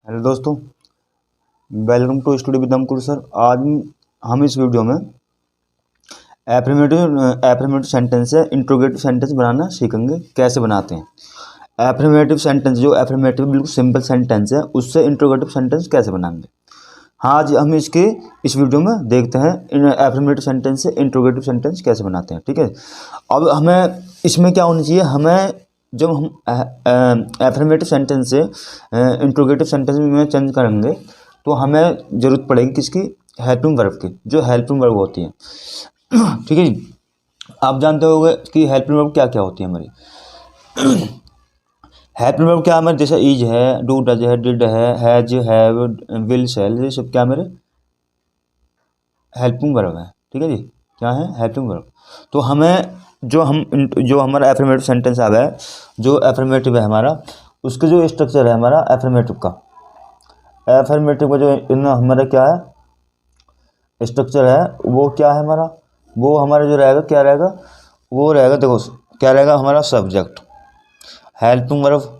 Hello दोस्तों, welcome to studio with Ankur sir. आज हम इस वीडियो में एफर्मेटिव सेंटेंस से इंट्रोगेटिव सेंटेंस बनाना सीखेंगे। कैसे बनाते हैं एफर्मेटिव सेंटेंस, जो एफर्मेटिव बिल्कुल सिंपल सेंटेंस है, उससे इंट्रोगेटिव सेंटेंस कैसे बनाएंगे। हाँ, आज हम इस वीडियो में देखते हैं एफर्मेटिव सेंटेंस से इंट्रोगेटिव सेंटेंस कैसे बनाते हैं। ठीक है, अब हमें इसमें क्या होना चाहिए, हमें जब हम एफर्मेटिव सेंटेंस से इंट्रोगेटिव सेंटेंस में चेंज करेंगे तो हमें ज़रूरत पड़ेगी किसकी, हेल्पिंग वर्ब की, जो हेल्पिंग वर्ब होती है। ठीक है जी, आप जानते होंगे कि हेल्पिंग वर्ब क्या क्या होती है हमारी। हेल्पिंग वर्ब क्या हमारे, जैसे इज है, डू डज है, डिड है, हैज, हैव, विल, शैल, ये सब क्या मेरे हेल्पिंग वर्ब है। ठीक है जी, क्या है हेल्पिंग वर्ब। तो हमें जो हमारा एफर्मेटिव सेंटेंस आ गया है, जो एफर्मेटिव है हमारा, उसका जो स्ट्रक्चर है हमारा एफर्मेटिव का जो हमारा क्या है स्ट्रक्चर है, वो क्या है हमारा, वो हमारा जो रहेगा क्या रहेगा, वो रहेगा, देखो क्या रहेगा हमारा, सब्जेक्ट, हेल्पिंग वर्ब,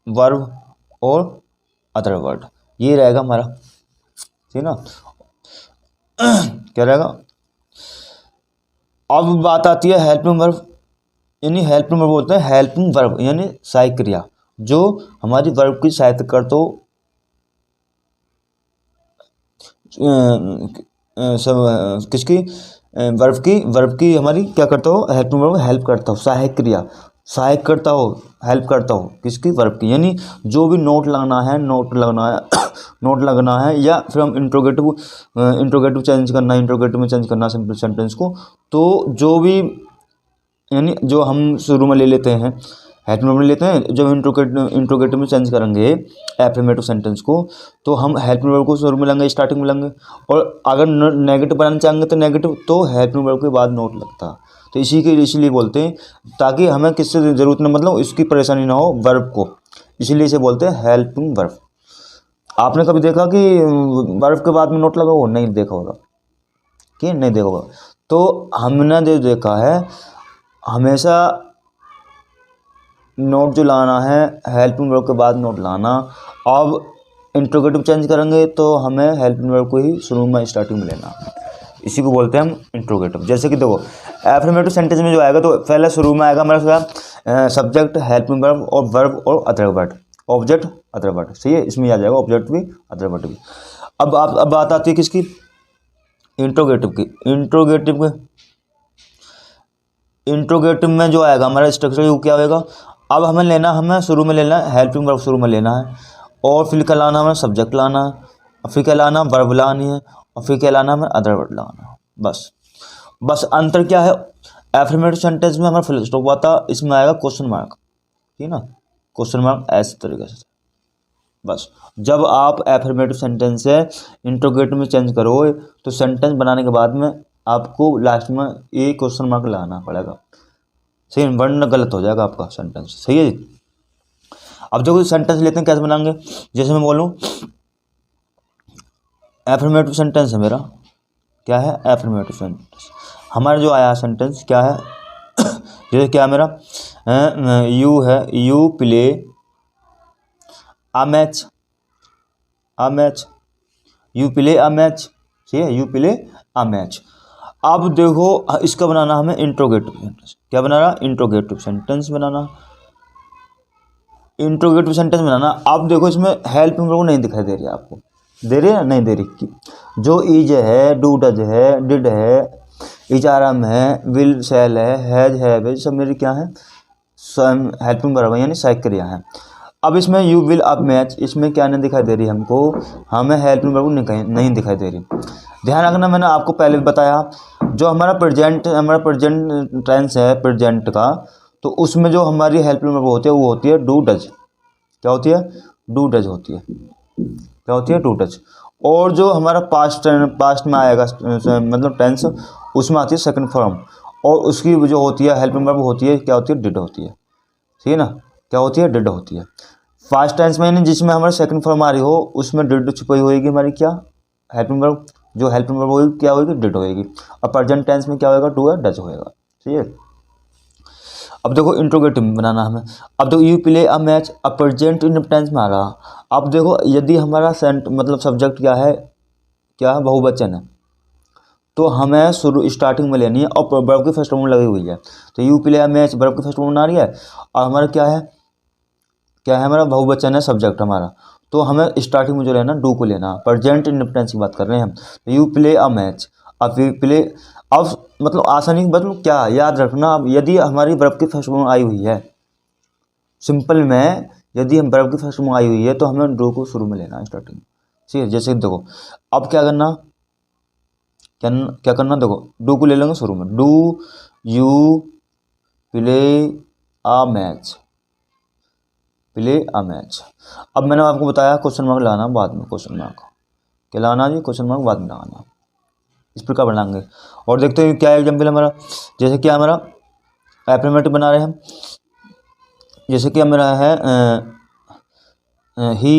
वर्ब और अदर वर्ड, ये रहेगा हमारा। ठीक है ना, क्या रहेगा। अब बात आती है हेल्पिंग वर्ब, यानी हेल्पिंग वर्ब बोलते हैं हेल्पिंग वर्ब यानी सहायक क्रिया, जो हमारी वर्ब की सहायता कर तो सब किसकी, वर्ब की हमारी क्या करता हो, हेल्पिंग वर्ब हेल्प करता हो, सहायक क्रिया, सहायक करता हो, हेल्प करता हो किसकी, वर्ब की। यानी जो भी नोट लगना है नोट लगना है, या फिर हम इंट्रोगेटिव चेंज करना है, इंट्रोगेटिव में चेंज करना सिंपल सेंटेंस को, तो जो भी, यानी जो हम शुरू में ले लेते हैं, हेल्पिंग वर्ब ले लेते हैं, जब इंट्रोगेटिव में चेंज करेंगे एफर्मेटिव सेंटेंस को, तो हम हेल्पिंग वर्ब को शुरू में लेंगे, स्टार्टिंग में लेंगे। और अगर नेगेटिव बनाना चाहेंगे तो नेगेटिव, तो हेल्पिंग वर्ब के बाद नोट लगता। तो इसीलिए बोलते हैं, ताकि हमें किससे ज़रूरत ना, मतलब इसकी परेशानी ना हो वर्ब को, इसीलिए इसे बोलते हैं हेल्पिंग वर्ब। आपने कभी देखा कि वर्ब के बाद में नोट लगा हो? नहीं देखा होगा, कि नहीं देखा होगा। तो हमने जो देखा है, हमेशा नोट जो लाना है, हेल्पिंग वर्ब के बाद नोट लाना। अब इंट्रोगेटिव चेंज करेंगे तो हमें हेल्पिंग वर्ब को ही शुरू में स्टार्टिंग में लेना, इसी को बोलते हैं हम इंट्रोगेटिव। जैसे कि देखो एफर्मेटिव सेंटेंस में जो आएगा, तो पहले शुरू में आएगा हमारा सब्जेक्ट, हेल्पिंग वर्ब और वर्ब और other word, object other word. सही है, इसमें आ जाएगा ऑब्जेक्ट भी अदर वर्ड भी। अब बात आती है किसकी, इंट्रोगेटिव की। इंट्रोगेटिव में जो आएगा हमारा स्ट्रक्चर, वो क्या होगा। अब हमें शुरू में लेना है हेल्पिंग वर्ब, शुरू में लेना है, और फिर क्या लाना, हमें सब्जेक्ट लाना है, और फिर क्या लाना, वर्ब लानी है, और फिर क्या लाना, हमें अदर वर्ड लाना है। बस अंतर क्या है, एफर्मेटिव सेंटेंस में हमारा फुल स्टॉप आता, इसमें आएगा क्वेश्चन मार्क। ठीक है ना, क्वेश्चन मार्क ऐसे तरीके से। बस जब आप एफर्मेटिव सेंटेंस से इंट्रोगेटिव में चेंज करो, तो सेंटेंस बनाने के बाद में आपको लास्ट में एक क्वेश्चन मार्क लगाना पड़ेगा। सही, वरना गलत हो जाएगा आपका सेंटेंस। सही है जी। अब जो सेंटेंस लेते हैं कैसे बनाएंगे, जैसे मैं बोलूँ एफर्मेटिव सेंटेंस है मेरा, क्या है एफर्मेटिव सेंटेंस, हमारा जो आया सेंटेंस क्या है, जैसे क्या मेरा यू है, you play a match, you play a match. ठीक है, यू प्ले अ मैच। अब देखो इसका बनाना हमें इंट्रोगेटिव सेंटेंस, क्या बनाना, इंट्रोगेटिव सेंटेंस बनाना, इंट्रोगेटिव सेंटेंस बनाना। अब देखो इसमें हेल्पिंग वर्ब नहीं दिखाई दे रही है, आपको दे रही है, नहीं दे रही। जो इज है, डू डज है, डिड है, इज आराम है, विल शैल है, हैज हैव, सब मेरी क्या है, हेल्पिंग वर्ब यानी सहायक क्रिया है। अब इसमें यू विल अब मैच, इसमें क्या नहीं दिखाई दे रही हमको, हमें हेल्पिंग वर्ब नहीं दिखाई दे रही। ध्यान रखना, मैंने आपको पहले भी बताया, जो हमारा प्रेजेंट टेंस है प्रेजेंट का, तो उसमें जो हमारी हेल्पिंग वर्ब होती है वो होती है डू डज। क्या होती है, डू डज होती है। क्या होती है, डू डज। और जो हमारा पास्ट में आएगा, मतलब टेंस, उसमें आती है सेकंड फॉर्म, और उसकी जो होती है हेल्पिंग वर्ब होती है, क्या होती है, डिड होती है। ठीक है ना, क्या होती है, डिड होती है। फास्ट टेंस में यानी जिसमें हमारी सेकंड फॉर्म आ रही हो, उसमें डिड छुपी होगी हमारी क्या, हेल्पिंग वर्ब, जो हेल्पिंग वर्ब होगी क्या होगी, डिड होगी। और प्रेजेंट टेंस में क्या होगा, डू है, डज होएगा। ठीक है। अब देखो इंट्रोगेटिव में बनाना हमें। अब देखो यू प्ले अ मैच, अब प्रेजेंट टेंस में आ रहा। अब देखो यदि हमारा मतलब सब्जेक्ट क्या है, बहुवचन है, तो हमें शुरू स्टार्टिंग में लेनी है और वर्ब की फर्स्ट फॉर्म लगी हुई है। तो you play a match verb की फर्स्ट फॉर्म आ रही है, और हमारा क्या है हमारा बहुवचन है सब्जेक्ट हमारा, तो हमें स्टार्टिंग में जो लेना डू को लेना। प्रेजेंट टेंस की बात कर रहे हैं हम, तो यू प्ले अ मैच। अब यू प्ले, अब मतलब आसानी मतलब क्या याद रखना, अब यदि हमारी वर्ब की फर्स्ट फॉर्म आई हुई है, सिंपल में यदि हम वर्ब की फर्स्ट फॉर्म आई हुई है तो हमें डू को शुरू में लेना स्टार्टिंग। ठीक है, जैसे देखो अब क्या करना, क्या करना, देखो डू को ले लेंगे शुरू में, do you play a match, play a match. अब मैंने आपको बताया क्वेश्चन मार्क लगाना बाद में, क्वेश्चन मार्क क्या लगाना जी, क्वेश्चन मार्क बाद में लगाना, इस प्रकार बनाएंगे। और देखते हैं क्या एग्जाम्पल हमारा, जैसे कि हमारा एफर्मेटिव बना रहे हैं हम, जैसे कि हमारा है ही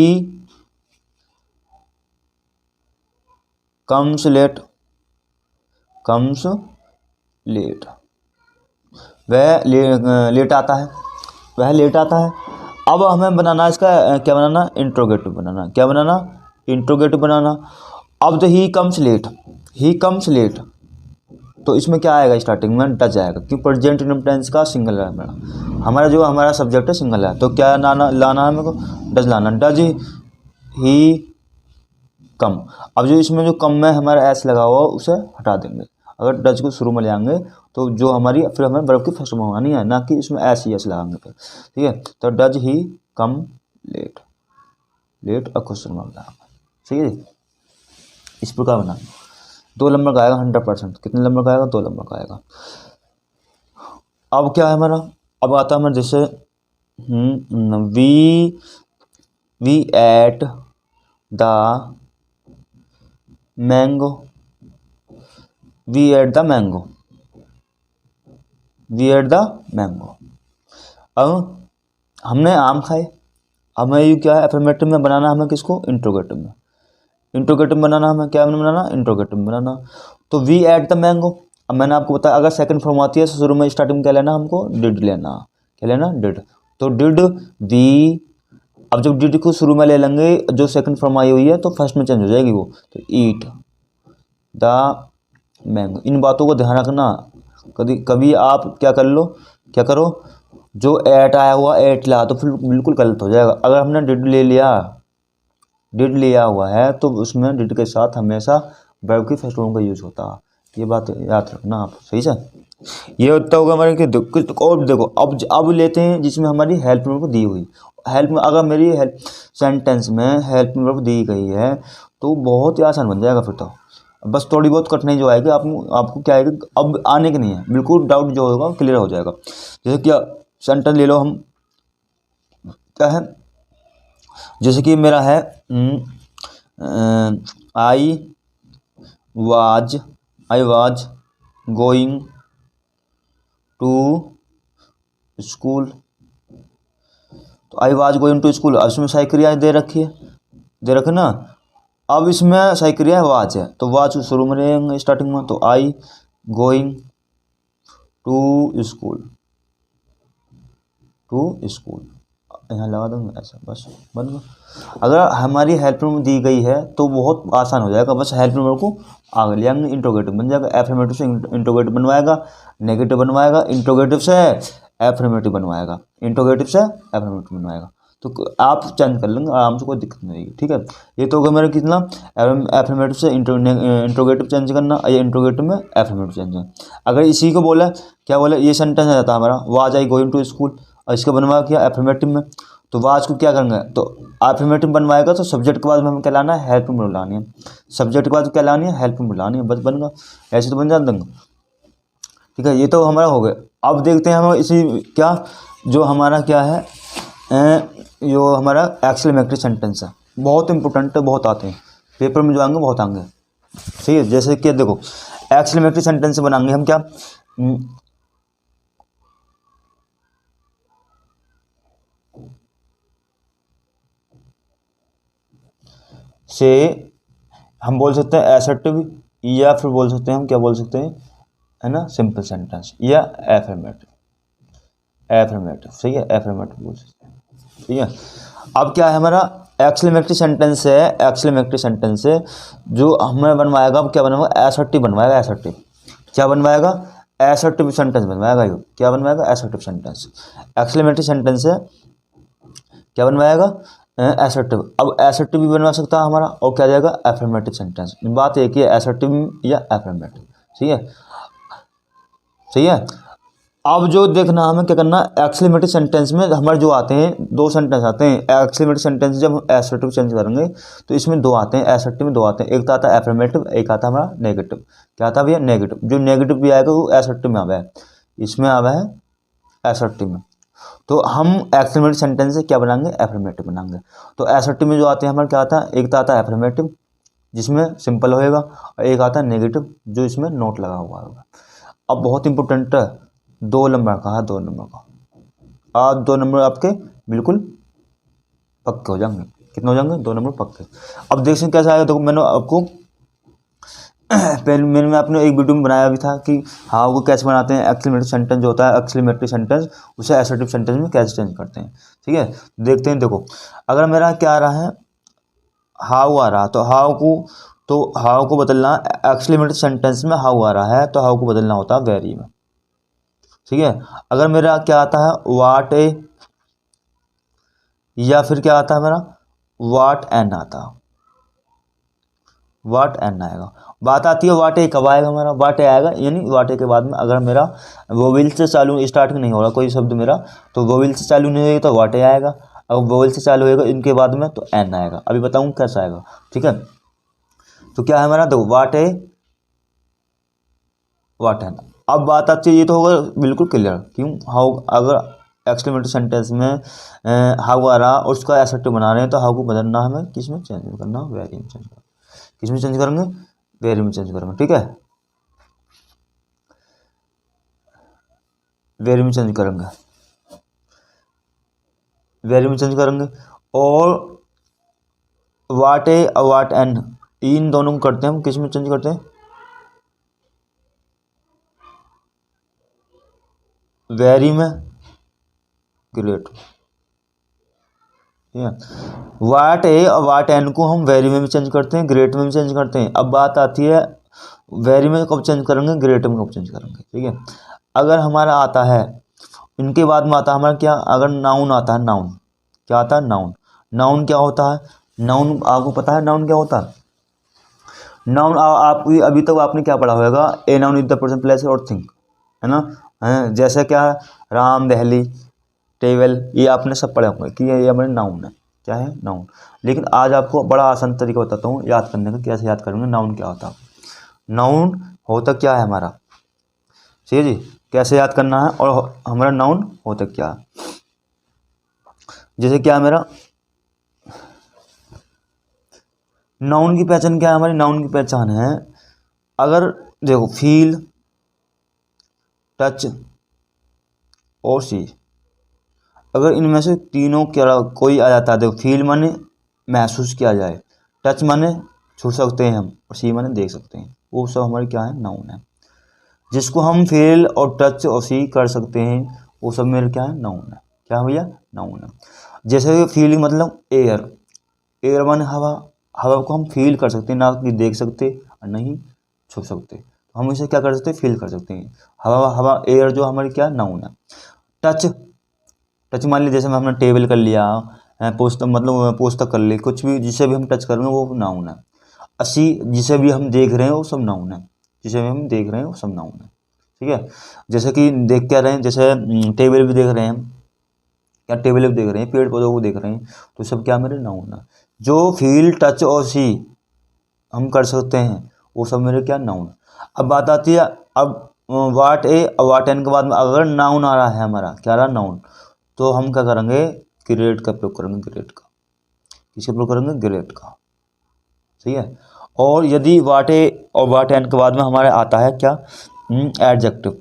कम्स लेट, वह लेट आता है, वह लेट आता है। अब हमें बनाना इसका क्या बनाना, इंट्रोगेटिव बनाना, क्या बनाना, इंट्रोगेटिव बनाना। अब तो ही कम्स लेट, तो इसमें क्या आएगा, स्टार्टिंग में डज आएगा, क्योंकि प्रेजेंट टेंस का सिंगल है हमारा जो हमारा सब्जेक्ट है सिंगल है, तो क्या लाना है मेरे को, डज लाना, डज ही कम। अब जो इसमें जो कम में हमारा एस लगा हुआ उसे हटा देंगे, अगर डज को शुरू में ले आएंगे तो जो हमारी फिर हमें वर्ब की फर्स्ट फॉर्म आनी है, ना कि इसमें एस ही एस लगाएंगे फिर। ठीक है, तो डज ही कम लेट, और क्वेश्चन मार्क लगाएंगे। ठीक है जी, इस प्रकार बना 2 नंबर का आएगा 100%। कितने नंबर का आएगा, 2 नंबर का आएगा। अब क्या है हमारा, अब आता है हमारा जैसे we ate the mango, we ate the mango, अब हमने आम खाए। हमें ये क्या है, एफर्मेटिव में बनाना हमें किसको, इंट्रोगेटिव में, बनाना हमें क्या बनाना, इंट्रोगेटिव बनाना। तो वी एट द मैंगो, अब मैंने आपको बताया अगर सेकंड फॉर्म आती है तो शुरू में स्टार्टिंग में क्या लेना, हमको डिड लेना, क्या लेना, डिड। तो डिड वी, अब जब डिड को शुरू में ले लेंगे, जो सेकंड फॉर्म आई हुई है तो फर्स्ट में चेंज हो जाएगी वो, तो ईट द मैंगो। इन बातों को ध्यान रखना, कभी आप क्या करो, जो एट आया हुआ एट ला तो फिर बिल्कुल गलत हो जाएगा। अगर हमने डिड लिया हुआ है तो उसमें डिड के साथ हमेशा वर्ब की फर्स्ट फॉर्म का यूज होता है, ये बात याद रखना आप, सही से। ये होता होगा हमारे कि और देखो अब लेते हैं जिसमें हमारी हेल्प वर्ब दी हुई, हेल्प में अगर मेरी हेल्प सेंटेंस में हेल्प वर्ब दी गई है तो बहुत ही आसान बन जाएगा फिर तो। बस थोड़ी बहुत कठिनाई जो आएगी आपको क्या आएगी, अब आने की नहीं है, बिल्कुल डाउट जो होगा क्लियर हो जाएगा। जैसे क्या सेंटेंस ले लो हम, क्या है, जैसे कि मेरा है I was going to school, तो I was going to school, अब इसमें सही क्रिया दे रखे ना। अब इसमें सही क्रिया वाज है, तो वाज शुरू में रहेंगे स्टार्टिंग में, तो आई गोइंग टू स्कूल, यहाँ लगा दूंगा ऐसा, बस बन गया। अगर हमारी हेल्प में दी गई है तो बहुत आसान हो जाएगा, बस हेल्प में को आगे ले आएंगे, इंट्रोगेटिव बन जाएगा, एफर्मेटिव से इंट्रोगेटिव बनवाएगा, नेगेटिव बनवाएगा, इंट्रोगेटिव से एफर्मेटिव बनवाएगा, तो आप चेंज कर लेंगे आराम से, कोई दिक्कत नहीं आएगी। ठीक है, ये तो होगा मेरा कितना, एफर्मेटिव से इंट्रोगेटिव चेंज करना, या इंट्रोगेटिव में एफर्मेटिव चेंज करना। अगर इसी को बोला, क्या बोला, ये सेंटेंस आ जाता है हमारा, was I going to school, और इसका बनवा किया एफर्मेटिव में, तो वाज को क्या करेंगे, तो एफर्मेटिव बनवाएगा तो सब्जेक्ट के बाद में हमें क्या लाना है, हेल्प में बुलानी है, सब्जेक्ट के बाद क्या लानी है, हेल्प में बुलानी है, बस बन गया, ऐसे तो बन जाता है। ठीक है, ये तो हमारा हो गया। अब देखते हैं हम इसी क्या, जो हमारा क्या है, जो हमारा एक्सक्लेमेटरी सेंटेंस है, बहुत इंपॉर्टेंट है, बहुत आते हैं पेपर में जो आएंगे बहुत आएंगे। ठीक है, जैसे कि देखो एक्सक्लेमेटरी सेंटेंस बनाएंगे हम, क्या से हम बोल सकते हैं असर्टिव, या फिर बोल सकते हैं हम क्या बोल सकते हैं, है ना, सिंपल सेंटेंस या एफर्मेटिव। एफर्मेटिव, सही है, एफर्मेटिव बोल सकते हैं, ठीक है। अब क्या है हमारा एक्सक्लेमेटरी सेंटेंस है, एक्सक्लेमेटरी सेंटेंस है जो हमें बनवाएगा, क्या बनवाएगा, एसर्टिव बनवाएगा, एसर्टिव क्या बनवाएगा, एसर्टिव सेंटेंस बनवाएगा, ये क्या बनवाएगा, एसर्टिव सेंटेंस। एक्सक्लेमेटरी सेंटेंस है, क्या बनवाएगा, एसर्टिव। अब एसर्टिव भी बनवा सकता है हमारा, और क्या जाएगा, एफर्मेटिव सेंटेंस। बात एक ही है, एसर्टिव या एफर्मेटिव, ठीक है, सही है। अब जो देखना हमें क्या करना, एक्सक्लेमेटरी सेंटेंस में हमारे जो आते हैं दो सेंटेंस आते हैं। एक्सक्लेमेटरी सेंटेंस जब हम एसर्टिव चेंज करेंगे तो इसमें दो आते हैं, एसर्टिव में दो आते हैं, एक तो आता है एफर्मेटिव, एक आता है हमारा नेगेटिव। क्या आता है भैया, नेगेटिव। जो नेगेटिव भी आएगा वो एसर्टिव में आवा है, इसमें आवा है एसर्टिव में। तो हम एक्सक्लेमेटरी सेंटेंस से क्या बनाएंगे, एफर्मेटिव बनाएंगे। तो एसर्टिव में जो आते हैं हमारे क्या आता है, एक तो आता है एफर्मेटिव जिसमें सिंपल होएगा, और एक आता है नेगेटिव जो इसमें नोट लगा हुआ होगा। अब बहुत इंपॉर्टेंट है, 2 नंबर का है, 2 नंबर का। आज 2 नंबर आपके बिल्कुल पक्के हो जाएंगे। कितने हो जाएंगे, 2 नंबर पक्के। अब देख सकते कैसे आएगा, देखो मैंने आपको मैंने अपने एक वीडियो में बनाया भी था कि हाँ वो कैसे बनाते हैं, एक्सक्लेमेटरी सेंटेंस जो होता है, एक्सक्लेमेटरी सेंटेंस उसे एसर्टिव सेंटेंस में कैसे चेंज करते हैं, ठीक है। देखते हैं, देखो अगर मेरा क्या आ रहा है, हाउ आ रहा, तो हाउ को बदलना, एक्सक्लेमेटरी सेंटेंस में हाउ आ रहा है तो हाउ को बदलना होता है वेरी में, ठीक है। अगर मेरा क्या आता है, वाट ए, या फिर क्या आता है मेरा, वाट एन आता, वाट एन आएगा। बात आती है वाट ए कब आएगा, हमारा वाट ए आएगा, यानी वाट ए के बाद में अगर मेरा वोवेल से चालू स्टार्टिंग नहीं हो रहा कोई शब्द मेरा, तो वोवेल से चालू नहीं होगी तो वाट ए आएगा। अगर वोवेल से चालू होगा इनके बाद में तो एन आएगा। अभी बताऊँ कैसा आएगा, ठीक है। तो क्या है हमारा, देखो वाट ए, वाट एन। अब बात आती है, ये तो होगा बिल्कुल क्लियर, क्यों, हाउ अगर एक्सक्लेमेटरी सेंटेंस में हाउ आ रहा और उसका एसर्टिव बना रहे हैं तो हाउ को बदलना हमें किस में चेंज करना, वेरी में चेंज करना। किस में चेंज करेंगे, वेरी में चेंज करेंगे, ठीक है, वेरी में चेंज करेंगे, वेरी में चेंज करेंगे। और वाट ए और वाट एन, इन दोनों को करते हैं हम किस में चेंज करते हैं, वेरी में, ग्रेट, ठीक है। वाट ए और वाट एन को हम वेरी में भी चेंज करते हैं, ग्रेट में भी चेंज करते हैं। अब बात आती है वेरी में कब चेंज करेंगे, ग्रेट में कब चेंज करेंगे, ठीक है। अगर हमारा आता है, इनके बाद में आता है हमारा क्या, अगर नाउन आता है, नाउन क्या आता है, नाउन। नाउन क्या होता है, नाउन आपको पता है नाउन क्या होता है। नाउन आप अभी तक आपने क्या पढ़ा होगा, a noun is the person place और थिंग, है ना, जैसे क्या है, राम, दहली, टेबल, ये आपने सब पढ़े होंगे कि ये हमारे नाउन है, क्या है, नाउन। लेकिन आज आपको बड़ा आसान तरीका बताता हूँ याद करने का, कैसे याद करेंगे नाउन क्या होता है। नाउन होता क्या है हमारा, ठीक है जी, कैसे याद करना है, और हमारा नाउन होता क्या है। जैसे क्या है मेरा, नाउन की पहचान क्या है हमारी, नाउन की पहचान है, अगर देखो फील, टच और सी, अगर इनमें से तीनों क्या कोई आ जाता है, देखो फील माने महसूस किया जाए, टच माने छू सकते हैं हम, और सी माने देख सकते हैं, वो सब हमारे क्या है, नाउन है। जिसको हम फील और टच और सी कर सकते हैं वो सब मेरे क्या है, नाउन है। क्या भैया, नाउन है। जैसे फीलिंग मतलब एयर, एयर माने हवा, हवा को हम फील कर सकते हैं, ना कि देख सकते और नहीं छू सकते, तो हम इसे क्या कर सकते हैं, फील कर सकते हैं। हवा, हवा एयर जो हमारी क्या नाउन है। टच, टच मान लीजिए जैसे हमने टेबल कर लिया, पुस्तक मतलब पुस्तक कर ली, कुछ भी जिसे भी हम टच करेंगे वो नाउन है। असी जिसे भी हम देख रहे हैं वो सब नाउन है, जिसे भी हम देख रहे हैं वो सब नाउन है, ठीक है। जैसे कि देख क्या रहे हैं, जैसे टेबल भी देख रहे हैं, क्या टेबल भी देख रहे हैं, पेड़ पौधों को देख रहे हैं, तो सब क्या मेरे नाउन है। जो फील, टच और सी हम कर सकते हैं वो सब मेरे क्या, नाउन। अब बात आती है, अब वाट ए और वाट एन के बाद में अगर नाउन आ रहा है हमारा, क्या रहा, नाउन, तो हम क्या करेंगे, ग्रेट का प्रयोग करेंगे, ग्रेट का, किसका प्रयोग करेंगे, ग्रेट का, सही है। और यदि वाट ए और वाट एन के बाद में हमारे आता है क्या, एडजेक्टिव,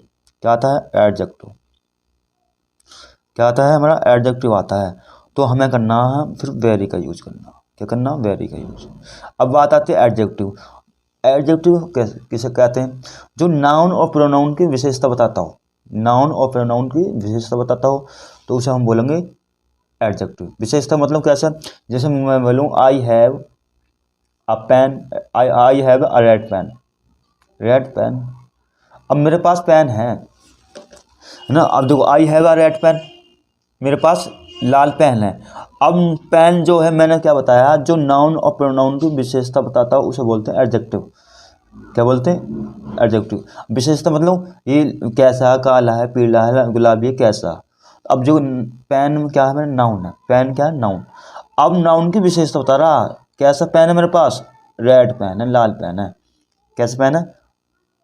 क्या आता है, एडजेक्टिव, क्या आता है हमारा, एडजेक्टिव आता है, तो हमें करना है फिर वेरी का यूज करना, क्या करना, वेरी का यूज। अब बात आती है एडजेक्टिव। एडजेक्टिव किसे कहते हैं, जो नाउन और प्रोनाउन की विशेषता बताता हो, नाउन और प्रोनाउन की विशेषता बताता हो तो उसे हम बोलेंगे एडजेक्टिव। विशेषता मतलब कैसा, जैसे मैं बोलूँ I have a pen, I have a red pen, red pen, अब मेरे पास पेन है ना। अब देखो I have a red pen, मेरे पास लाल पेन है। अब पेन जो है मैंने क्या बताया, जो नाउन और प्रोनाउन की विशेषता बताता है उसे बोलते हैं एडजेक्टिव। क्या बोलते हैं, एडजेक्टिव। विशेषता मतलब ये कैसा, काला है, पीला है, गुलाबी है, कैसा। अब जो पेन क्या है, मेरा नाउन है, पेन क्या है, नाउन। अब नाउन की विशेषता बता रहा, कैसा पेन है मेरे पास, रेड पेन है, लाल पेन है। कैसा पेन है,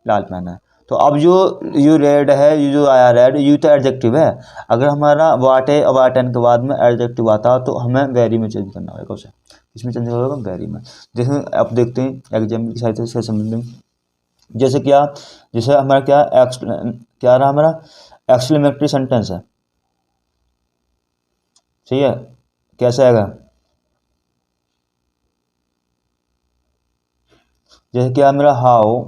लाल पेन है। तो अब जो यू रेड है, ये जो आया रेड, यू तो एडजेक्टिव है। अगर हमारा वाट है और वाट एन के बाद में एडजेक्टिव आता तो हमें वेरी में चेंज करना होगा उसे। किसमें चेंज करना होगा, वेरी में। जैसे आप देखते हैं एग्जाम्पल की सहायता से समझते हैं। जैसे क्या, जैसे हमारा क्या रहा, हमारा एक्सक्लेमेटरी सेंटेंस है, ठीक है, कैसे आएगा, जैसे क्या मेरा how,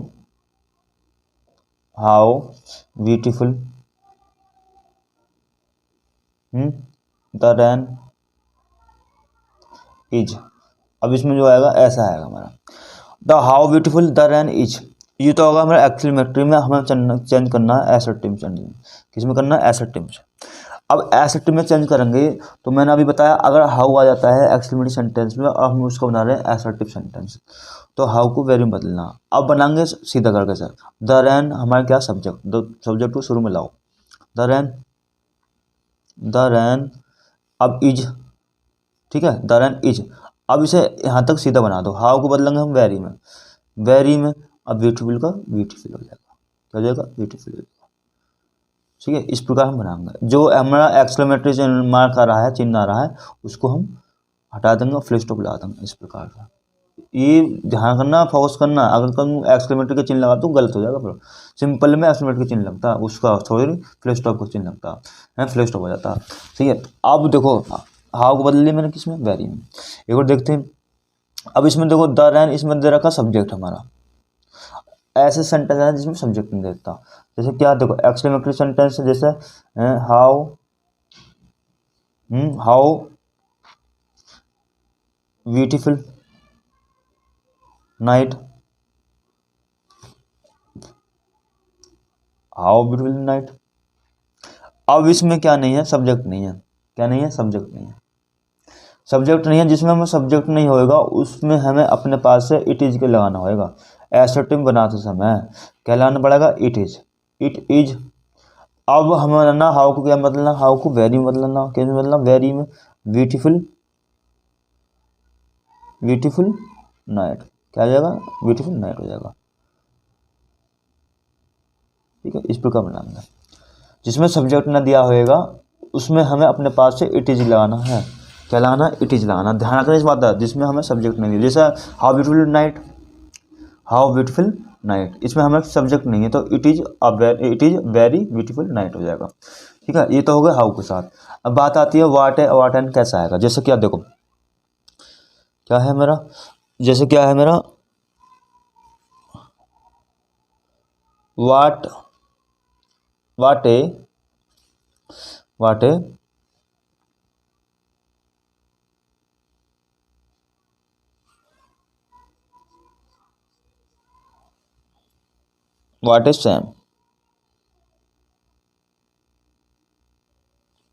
how beautiful the rain is. अब इसमें जो आएगा ऐसा आएगा हमारा, the how beautiful the rain is. ये तो होगा हमारा एक्सक्लेमेटरी में, हमें चेंज करना है एसर्टिव चेंज। किस में करना है, एसर्टिव से। अब एसर्टिव में चेंज करेंगे तो मैंने अभी बताया, अगर हाउ आ जाता है एक्सक्लेमेटरी सेंटेंस में और हम उसको बना रहे हैं एसर्टिव सेंटेंस, तो हाउ को वेरी में बदलना। अब बनाएंगे सीधा करके सर, द रैन हमारा क्या सब्जेक्ट, द सब्जेक्ट को शुरू में लाओ, द रैन, द रैन, अब इज, ठीक है, द रैन इज। अब इसे यहाँ तक सीधा बना दो, हाउ को बदलेंगे हम वेरी में, वेरी में। अब ब्यूटीफुल का ब्यूटीफुल हो जाएगा, क्या हो जाएगा, ब्यूटीफुल हो जाएगा, ठीक है। इस प्रकार हम बनाएंगे। जो हमारा एक्सक्लेमेटरी मार्क आ रहा है, चिन्ह आ रहा है, उसको हम हटा देंगे और फुल स्टॉप लगा देंगे, इस प्रकार का। ये ध्यान करना, फोकस करना। अगर तुम एक्सक्लेमेटरी का चिन्ह लगा तो गलत हो जाएगा। फिर सिंपल में एक्सक्लेमेटरी का चिन्ह लगता है, उसका सॉरी फुल स्टॉप का चिन्ह लगता है, फुल स्टॉप हो जाता है, ठीक है। अब देखो हाउ को बदल लिया मैंने किसमें, वेरी में। एक और देखते हैं। अब इसमें देखो द रैन, इसमें दे रखा सब्जेक्ट हमारा। ऐसे सेंटेंस है जिसमें सब्जेक्ट नहीं देता, जैसे क्या देखो एक्सक्लेमेटरी सेंटेंस, जैसे how, how beautiful night, how beautiful night. अब इसमें क्या नहीं है, सब्जेक्ट नहीं है, क्या नहीं है, सब्जेक्ट नहीं है, सब्जेक्ट नहीं है। जिसमें हमें सब्जेक्ट नहीं होएगा उसमें हमें अपने पास से इट इज के लगाना होएगा। एसर्टिव बनाते समय क्या लगाना पड़ेगा, इट इज, इट इज। अब हमें ना हाउ को क्या बदलना, हाउ को वेरी में बदलना, कैसे बदलना, वेरी में, ब्यूटीफुल, ब्यूटीफुल नाइट, क्या हो जाएगा, ब्यूटीफुल नाइट हो जाएगा, ठीक है। इस प्रकार बनाना है। जिसमें सब्जेक्ट ना दिया होएगा उसमें हमें अपने पास से इट इज लगाना है, क्या लगाना, इट इज लगाना। ध्यान रखना इस बात का, जिसमें हमें सब्जेक्ट नहीं दिया, जैसे how beautiful night, how beautiful night, इसमें हमें सब्जेक्ट नहीं है तो it is very beautiful night हो जाएगा, ठीक है। ये तो हो गया हाउ के साथ। अब बात आती है वाट है, वाट एंड कैसा आएगा। जैसे क्या देखो, क्या है मेरा, जैसे क्या है मेरा, what, what a, what a what is shame,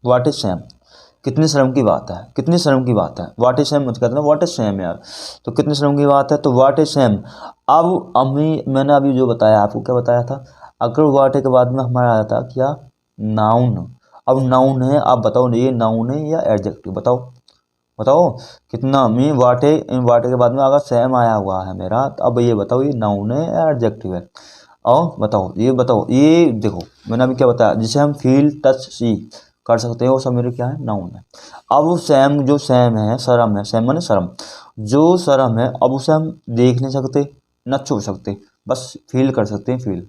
what is shame. कितनी शर्म की बात है, कितनी शर्म की बात है, वाट इज सैम मत कहते ना, वाट इज सैम यार, तो कितनी शर्म की बात है, तो वाट इज सैम। अब मैंने अभी जो बताया आपको, क्या बताया था, अगर वाट के बाद में हमारा आया था क्या, नाउन। अब नाउन है, आप बताओ ये नाउन है या एडजेक्टिव, बताओ, बताओ कितना मैं वाटे, वाटे के बाद में अगर सैम आया हुआ है मेरा, तो अब ये बताओ ये नाउन है या एडजेक्टिव है। और बताओ, ये बताओ, ये देखो मैंने अभी क्या बताया, जिसे हम फील टच सी कर सकते हैं वो सब मेरे क्या है, नाउन है। अब वो सैम, जो सैम है, शर्म है, सैम माने शर्म, जो शर्म है, अब उसे हम देख नहीं सकते, न छू सकते, बस फील कर सकते हैं, फील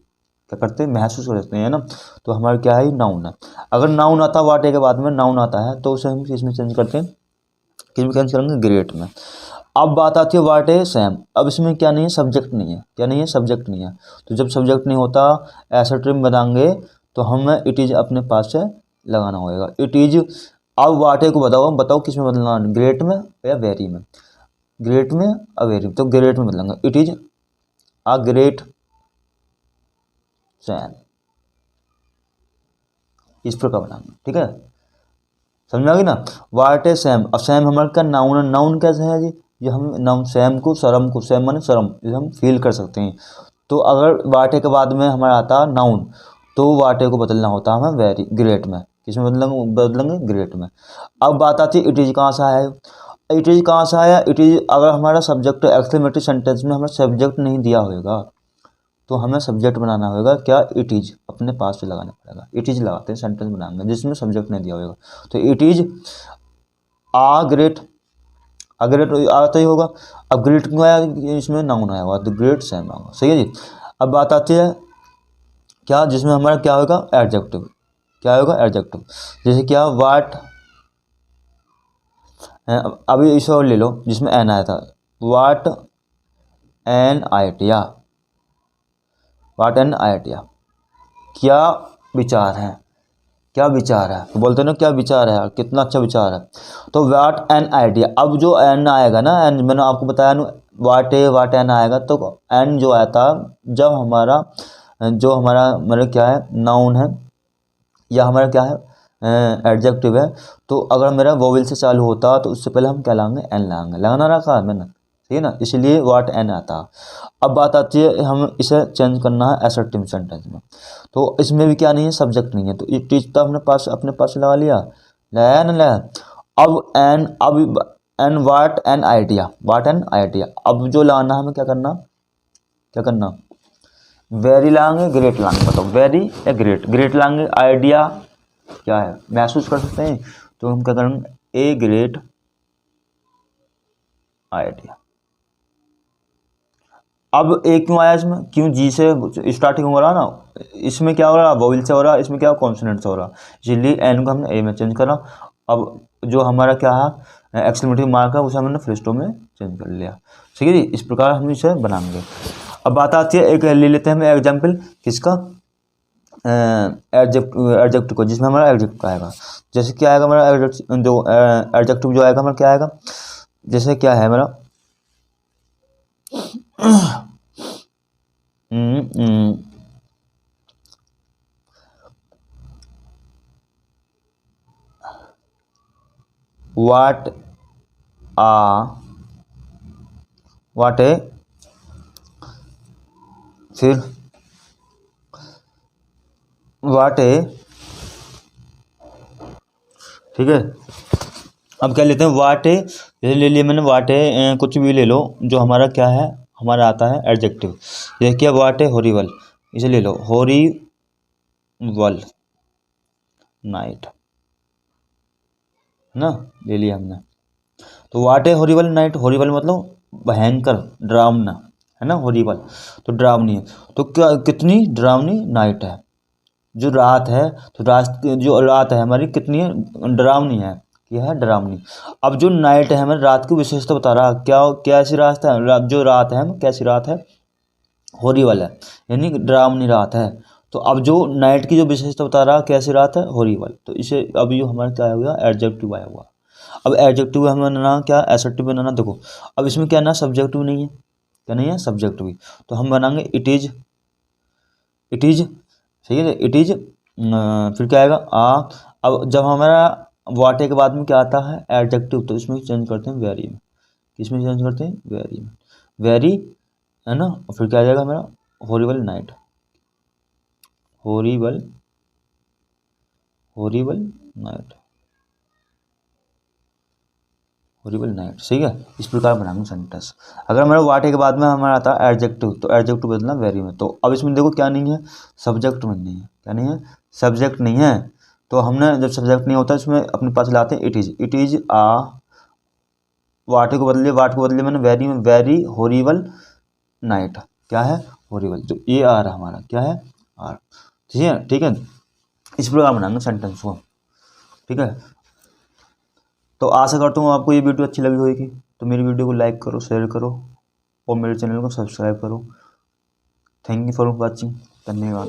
क्या करते हैं, महसूस कर सकते हैं ना। तो हमारा क्या है, नाउन है। अगर नाउन आता है वाटे के बाद में, नाउन आता है तो उसे हम किस में चेंज करते हैं, किस में चेंज करेंगे, ग्रेट में। अब बात आती है वाट ए सैम। अब इसमें क्या नहीं है, सब्जेक्ट नहीं है, क्या नहीं है, सब्जेक्ट नहीं है। तो जब सब्जेक्ट नहीं होता एसर्टिव बनाएंगे तो हमें इट इज़ अपने पास से लगाना होगा। इट इज़, अब वाटे को बताओ किस में बदलना, ग्रेट में या वेरी में, ग्रेट में या वेरी में, तो ग्रेट में बदलेंगे। It is a great Sam, इस प्रकार बनाएंगे, ठीक है, समझ में आ गई ना। वाट ए सैम, अब सैम हमारा क्या नाउन है, नाउन कैसे है जी, ये हम नाउन सैम को शर्म को, सैम माने शर्म, ये हम फील कर सकते हैं। तो अगर वाटे के बाद में हमारा आता नाउन, तो वाटे को बदलना होता है हमें वेरी, ग्रेट में, किस में बदलेंगे ग्रेट में। अब बात आती है इट इज़ कहाँ से आया है, इट इज़ कहाँ से आया, इट इज़ अगर हमारा सब्जेक्ट एक्सक्लेमेटरी सेंटेंस में हमें सब्जेक्ट नहीं दिया होगा, तो हमें सब्जेक्ट बनाना होगा क्या, इट इज़ अपने पास से लगाना पड़ेगा। इट इज़ लगाते हैं सेंटेंस बनाएंगे जिसमें सब्जेक्ट नहीं दिया होगा, तो it is a great, great आता ही होगा। अब ग्रेट क्यों आया, इसमें नाउन आया हुआ, तो ग्रेट सैम आएगा, सही है जी। अब बात आती है क्या, जिसमें हमारा क्या होगा एडजेक्टिव, क्या होगा एडजेक्टिव, जैसे क्या वाट, अभी इसे और ले लो जिसमें एन आया था, what an idea, what an idea, क्या विचार है, क्या विचार है, तो बोलते हैं ना क्या विचार है, कितना अच्छा विचार है। तो वाट एन आइडिया, अब जो एन आएगा ना, एन मैंने आपको बताया ना, वाट एन आएगा, तो एन जो आया था जब हमारा, जो हमारा मतलब क्या है नाउन है या हमारा क्या है एडजेक्टिव है, तो अगर मेरा वोवेल से चालू होता तो उससे पहले हम क्या लाएंगे, एन लाएंगे, लगाना रखा है मैंने, ठीक है ना, इसलिए वाट एन आता। अब बात आती है हम इसे चेंज करना है असर्टिव सेंटेंस में, तो इसमें भी क्या नहीं है, सब्जेक्ट नहीं है, तो इट इज तो हमने पास अपने पास लगा लिया, लाया ना लाया। अब an what an idea, what an idea, अब जो लाना हमें क्या करना, क्या करना, वेरी लाएंगे ग्रेट लाएंगे, बताओ वेरी या ग्रेट, ग्रेट लाएंगे, आइडिया क्या है महसूस कर सकते हैं, तो हम क्या करेंगे ए ग्रेट आइडिया। अब ए क्यों आया इसमें, क्यों जी से स्टार्टिंग हो रहा ना, इसमें क्या हो रहा वोवेल से हो रहा, इसमें क्या कॉन्सोनेंट से हो रहा, इसलिए एन को हमने ए में चेंज करा। अब जो हमारा क्या है एक्सक्लेमेटरी मार्क है उसे हमने फुल स्टॉप में चेंज कर लिया, ठीक है जी, इस प्रकार हम इसे बनाएंगे। अब बात आती है एक ले लेते हैं हम एग्जाम्पल किसका, एडजेक्टिव को, जिसमें हमारा एडजेक्टिव आएगा, जैसे क्या आएगा हमारा जो एडजेक्टिव जो आएगा हमारा क्या आएगा, जैसे क्या है हमारा वाट ए, फिर वाट ए, ठीक है। अब क्या लेते हैं वाट ए, जैसे ले लिया मैंने वाट ए, कुछ भी ले लो जो हमारा क्या है, हमारा आता है एडजेक्टिव, जैसे क्या वाट ए हॉरिबल, इसे ले लो हॉरिबल नाइट, ना ले लिया हमने। तो वाट ए हॉरिबल नाइट, हॉरिबल मतलब भयंकर डरावना, है ना हॉरिबल, तो डरावनी है, तो क्या कितनी डरावनी नाइट है, जो रात है, तो जो रात है हमारी कितनी है डरावनी है, क्या है डरावनी। अब जो नाइट है हमारी रात की विशेषता बता रहा, क्या कैसी रात है, जो रात है कैसी रात है, हॉरिबल है, यानी डरावनी रात है। तो अब जो नाइट की जो विशेषता बता रहा कैसी रात है, हॉरिबल, तो इसे अब ये हमारा क्या आया हुआ एडजेक्टिव आया हुआ। अब एडजेक्टिव हमें बनाना क्या, एसर्टिव बनाना, देखो अब इसमें क्या ना सब्जेक्टिव नहीं है, क्या नहीं है सब्जेक्टिव, तो हम बनाएंगे इट इज, इट इज, सही है इट इज, फिर क्या आएगा अब जब हमारा वाटे के बाद में क्या आता है एडजेक्टिव, तो इसमें चेंज करते हैं वेरी में, किसमें चेंज करते हैं वेरी में, वेरी, है ना, और फिर क्या आ जाएगा हमारा horrible night, horrible, horrible night, horrible night, सही है, इस प्रकार बनाएंगे सेंटेंस। अगर हमारा वाटे के बाद में हमारा आता है एडजेक्टिव, तो एडजेक्टिव बदलना वेरी में, तो अब इसमें देखो क्या नहीं है सब्जेक्ट में नहीं है, क्या नहीं है सब्जेक्ट नहीं है, तो हमने जब सब्जेक्ट नहीं होता इसमें अपने पास लाते हैं इट इज आ, वाटे को बदलिए, वाट को बदलिए मैंने वेरी में, वेरी हॉरिबल नाइट, क्या है हॉरिबल, जो ये आ रहा हमारा क्या है आर, ठीक है, ठीक है, इस प्रकार बनाएंगे सेंटेंस को, ठीक है। तो आशा करता हूँ आपको ये वीडियो अच्छी लगी होगी, तो मेरी वीडियो को लाइक करो, शेयर करो और मेरे चैनल को सब्सक्राइब करो। थैंक यू फॉर वॉचिंग, धन्यवाद।